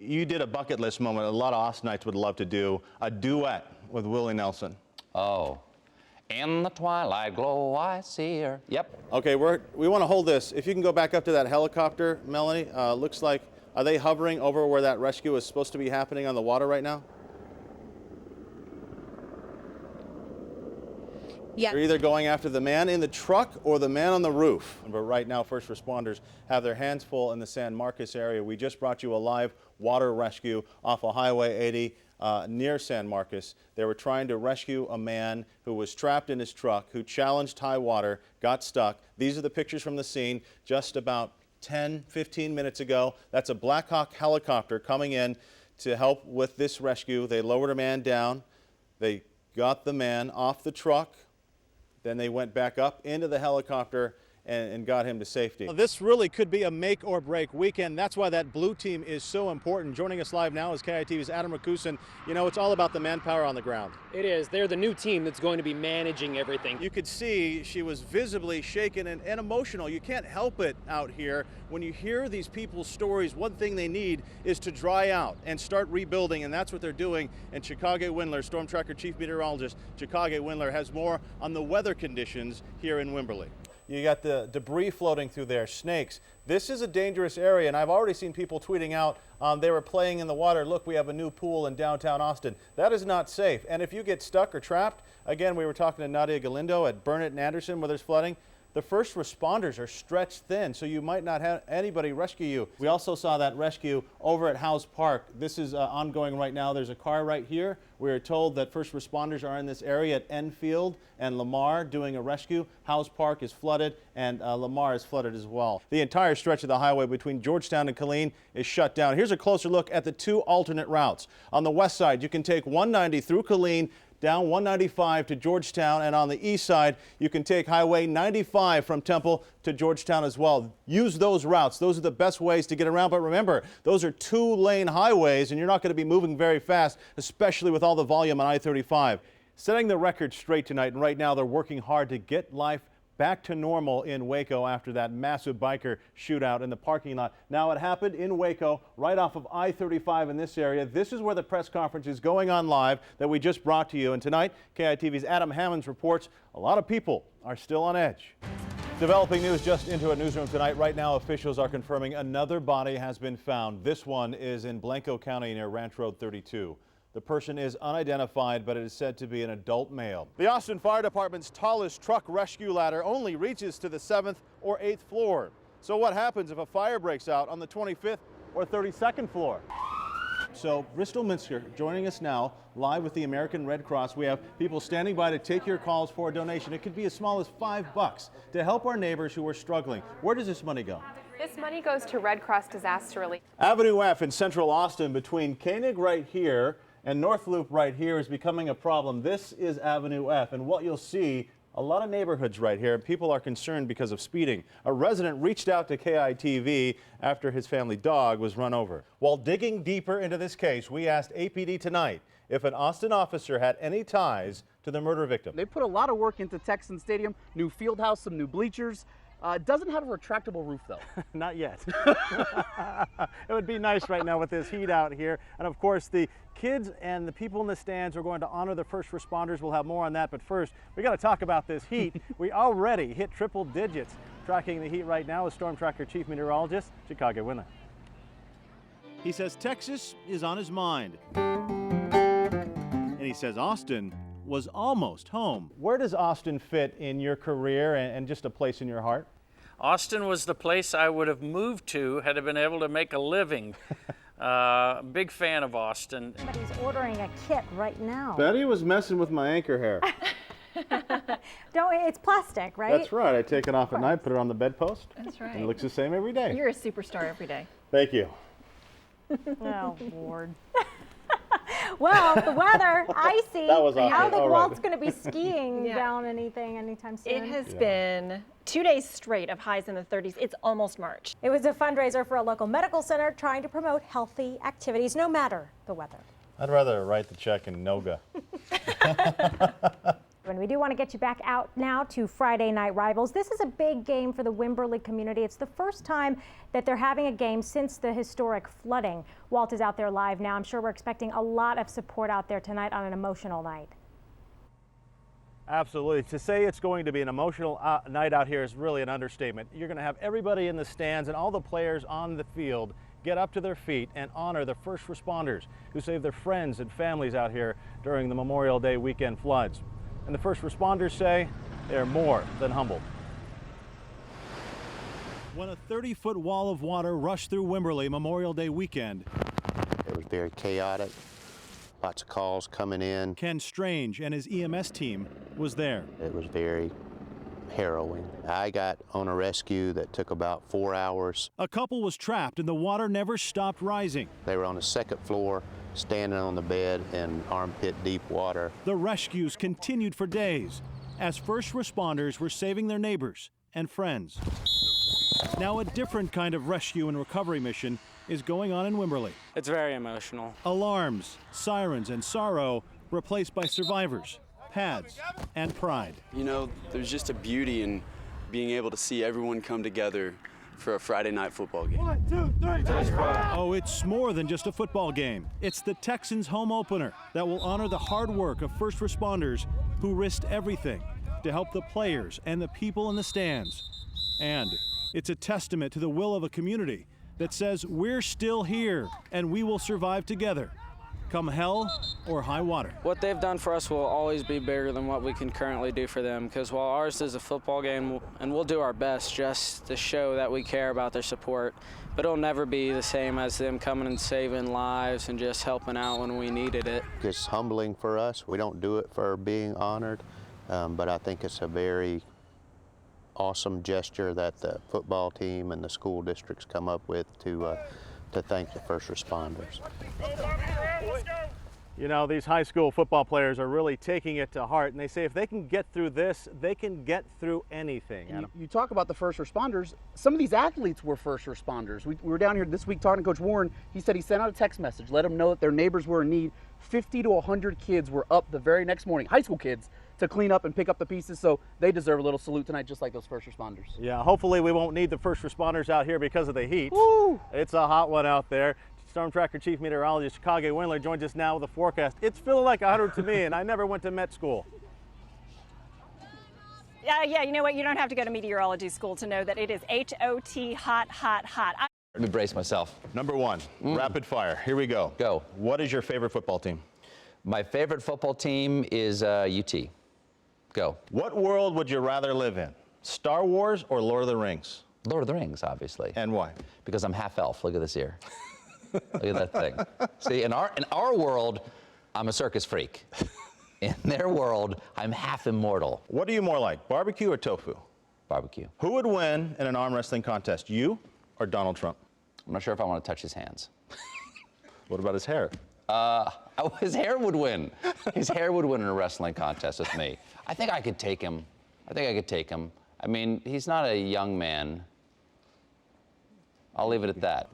You did a bucket list moment a lot of Austinites would love to do, a duet with Willie Nelson. Oh. In the twilight glow, I see her. Yep. Okay, we want to hold this. If you can go back up to that helicopter, Melanie. Looks like, are they hovering over where that rescue is supposed to be happening on the water right now? Yeah. They're either going after the man in the truck or the man on the roof. But right now, first responders have their hands full in the San Marcos area. We just brought you a live water rescue off of Highway 80 near San Marcos. They were trying to rescue a man who was trapped in his truck, who challenged high water, got stuck. These are the pictures from the scene just about 10, 15 minutes ago. That's a Black Hawk helicopter coming in to help with this rescue. They lowered a man down. They got the man off the truck. Then they went back up into the helicopter and got him to safety. Well, this really could be a make or break weekend. That's why that blue team is so important. Joining us live now is KITV's Adam Rakusin. You know, it's all about the manpower on the ground. It is. They're the new team that's going to be managing everything. You could see she was visibly shaken and emotional. You can't help it out here. When you hear these people's stories, one thing they need is to dry out and start rebuilding, and that's what they're doing. And Chicago Windler, Storm Tracker Chief Meteorologist Chicago Windler, has more on the weather conditions here in Wimberley. You got the debris floating through there, snakes. This is a dangerous area, and I've already seen people tweeting out they were playing in the water. Look, we have a new pool in downtown Austin. That is not safe. And if you get stuck or trapped, again, we were talking to Nadia Galindo at Burnett and Anderson where there's flooding. The first responders are stretched thin, so you might not have anybody rescue you. We also saw that rescue over at Howes Park. This is ongoing right now. There's a car right here. We are told that first responders are in this area at Enfield and Lamar doing a rescue. Howes Park is flooded, and Lamar is flooded as well. The entire stretch of the highway between Georgetown and Killeen is shut down. Here's a closer look at the two alternate routes. On the west side, you can take 190 through Killeen, down 195 to Georgetown, and on the east side you can take Highway 95 from Temple to Georgetown as well. Use those routes. Those are the best ways to get around, but remember, those are two-lane highways and you're not going to be moving very fast, especially with all the volume on I-35. Setting the record straight tonight, and right now they're working hard to get life back to normal in Waco after that massive biker shootout in the parking lot. Now, it happened in Waco, right off of I-35 in this area. This is where the press conference is going on live that we just brought to you. And tonight, KITV's Adam Hammonds reports a lot of people are still on edge. Developing news just into a newsroom tonight. Right now, officials are confirming another body has been found. This one is in Blanco County near Ranch Road 32. The person is unidentified, but it is said to be an adult male. The Austin Fire Department's tallest truck rescue ladder only reaches to the 7th or 8th floor. So what happens if a fire breaks out on the 25th or 32nd floor? So Bristol Minsker joining us now live with the American Red Cross. We have people standing by to take your calls for a donation. It could be as small as $5 to help our neighbors who are struggling. Where does this money go? This money goes to Red Cross Disaster Relief. Avenue F in central Austin between Koenig right here and North Loop right here is becoming a problem. This is Avenue F, and what you'll see, a lot of neighborhoods right here. People are concerned because of speeding. A resident reached out to KITV after his family dog was run over. While digging deeper into this case, we asked APD tonight if an Austin officer had any ties to the murder victim. They put a lot of work into Texan Stadium, new field house, some new bleachers. It doesn't have a retractable roof, though. Not yet. It would be nice right now with this heat out here. And of course, the kids and the people in the stands are going to honor the first responders. We'll have more on that. But first, we got to talk about this heat. We already hit triple digits. Tracking the heat right now is Storm Tracker Chief Meteorologist Chicago Windler. He says Texas is on his mind. And he says Austin was almost home. Where does Austin fit in your career and just a place in your heart? Austin was the place I would have moved to had I been able to make a living. Big fan of Austin. Somebody's ordering a kit right now. Betty was messing with my anchor hair. It's plastic, right? That's right. I take it off at night, put it on the bedpost. That's right. And it looks the same every day. You're a superstar every day. Thank you. Oh, Lord. Well, the weather, icy. That was awkward. I don't think All Walt's right. going to be skiing down anytime soon. It has been 2 days straight of highs in the 30s. It's almost March. It was a fundraiser for a local medical center trying to promote healthy activities no matter the weather. I'd rather write the check in Noga. When We do want to get you back out now to Friday night rivals. This is a big game for the Wimberley community. It's the first time that they're having a game since the historic flooding. Walt is out there live now. I'm sure we're expecting a lot of support out there tonight on an emotional night. Absolutely. To say it's going to be an emotional night out here is really an understatement. You're going to have everybody in the stands and all the players on the field get up to their feet and honor the first responders who saved their friends and families out here during the Memorial Day weekend floods. And the first responders say they're more than humbled. When a 30-foot wall of water rushed through Wimberley Memorial Day weekend, it was very chaotic. Lots of calls coming in. Ken Strange and his EMS team was there. It was very harrowing. I got on a rescue that took about 4 hours. A couple was trapped and the water never stopped rising. They were on the second floor, standing on the bed in armpit deep water. The rescues continued for days as first responders were saving their neighbors and friends. Now a different kind of rescue and recovery mission is going on in Wimberley. It's very emotional. Alarms, sirens, and sorrow replaced by survivors, pads, and pride. You know, there's just a beauty in being able to see everyone come together for a Friday night football game. 1, 2, 3. Oh, it's more than just a football game. It's the Texans home opener that will honor the hard work of first responders who risked everything to help the players and the people in the stands. And it's a testament to the will of a community that says we're still here and we will survive together, come hell or high water. What they've done for us will always be bigger than what we can currently do for them, because while ours is a football game, and we'll do our best just to show that we care about their support, but it'll never be the same as them coming and saving lives and just helping out when we needed it. It's humbling for us. We don't do it for being honored, but I think it's a very awesome gesture that the football team and the school districts come up with to thank the first responders. You know, these high school football players are really taking it to heart, and they say if they can get through this, they can get through anything. You talk about the first responders. Some of these athletes were first responders. We were down here this week talking to Coach Warren. He said he sent out a text message, let them know that their neighbors were in need. 50 to 100 kids were up the very next morning, high school kids, to clean up and pick up the pieces, so they deserve a little salute tonight, just like those first responders. Yeah, hopefully we won't need the first responders out here because of the heat. Woo! It's a hot one out there. Storm Tracker Chief Meteorologist Chicago Windler joins us now with a forecast. It's feeling like 100 to me, and I never went to Met school. Yeah, you know what? You don't have to go to meteorology school to know that it is H-O-T, hot, hot, hot. Let me brace myself. Number one, rapid fire. Here we go. Go. What is your favorite football team? My favorite football team is UT. Go. What world would you rather live in? Star Wars or Lord of the Rings? Lord of the Rings, obviously. And why? Because I'm half elf. Look at this ear. Look at that thing. See, in our world, I'm a circus freak. In their world, I'm half immortal. What are you more like, barbecue or tofu? Barbecue. Who would win in an arm wrestling contest, you or Donald Trump? I'm not sure if I want to touch his hands. What about his hair? His hair would win. His hair would win in a wrestling contest with me. I think I could take him. I mean, he's not a young man. I'll leave it at that.